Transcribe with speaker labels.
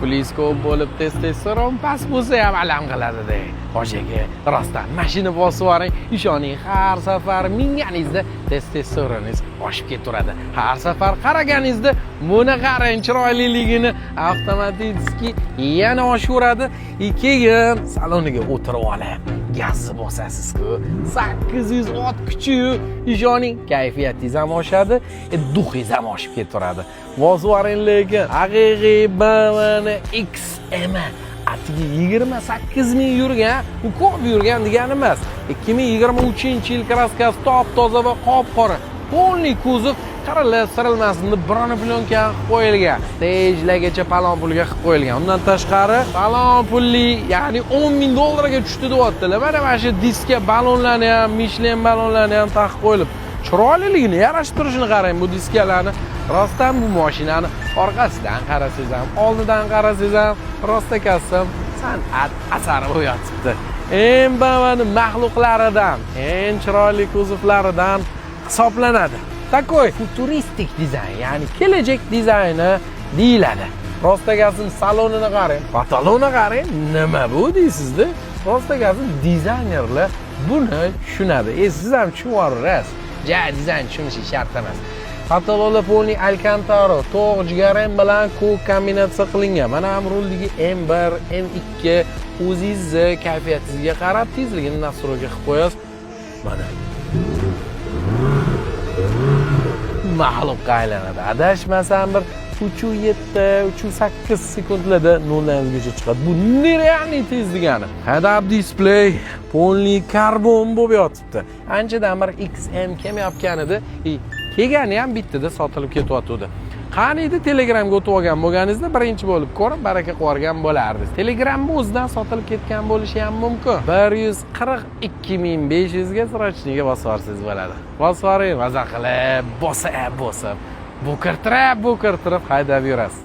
Speaker 1: Puliz ko'p bo'lib testosteron past bo'lsa ham alam qiladi-da. Hojiga rostdan mashina bosib yuboring, ishoning har safar minganingizda testosteroningiz oshib ketaveradi. Har safar qaraganingizda buni qarang chiroyliligini avtomatik yana oshaveradi. Keyin saloniga o'tirib olib gazni bosasiz-ku. 800 ot kuchi, ishoning kayfiyatingiz ham oshadi, duxingiz ham oshib ketaveradi. Bosib yuboring lekin haqiqiy BMW XM atigi 28 ming yurgan, u ko'p yurgan degani emas. 2023-yil kraskasi top-toza va qop-qora. Polniy kuzov qarilib sirilmasin deb birona plyonka qilib qo'yilgan. Stejlargacha palon pulga qilib qo'yilgan. Undan tashqari palon pulli, ya'ni 10 ming dollarga tushdi deyaptilar. Mana shu diskka ballonlarni ham, Michelin ballonlarni ham taqib qo'yilib, chiroyliligini, yarashtirishini qarang bu diskalarni. Rostdan bu mashinani orqasidan qarasangiz ham, oldidan qarasangiz ham rosta kasam san'at asari bo'yatibdi. BMW'ning maxluqlaridan, eng chiroyli kuzovlaridan hisoblanadi. Takoy futuristik dizayn, ya'ni kelajak dizayni deyiladi. Rostagazning salonini qarang, patalonni qarang, nima bu deysizda? Rostagazning dizaynerlar buni tushunadi. Siz ham tushunib olasiz. Dizayn tushunishi shart emas. Patalonlar Polniy Alcantara to'q jigaram bilan ko'k kombinatsiya qilingan. Mana ham ruldagi M1, M2 o'zingizni kayfiyatingizga qarab tezligini nastroyga qilib qo'yasiz. Mana maxluqqa aylanadi. Adashmasam bir 3.7, 3.8 sekundlarda 0 dan 100 gacha chiqadi. Bu nerealniy tez degani. Head-up display Polniy karbon bo'lib yotibdi. Anchadan bir XM kelmayotgan edi. Kelgani ham bittada sotilib ketyapti. Qani edi Telegramga o'tib olgan bo'lganingizda birinchi bo'lib ko'rib baraka qilgan bo'lardingiz. Telegramda o'zidan sotilib ketgan bo'lishi ham mumkin. 142.500 ga srachniga bosarsiz bo'ladi. Bosaring, maza qilib, bosib, bu kirtirib haydab yurasiz.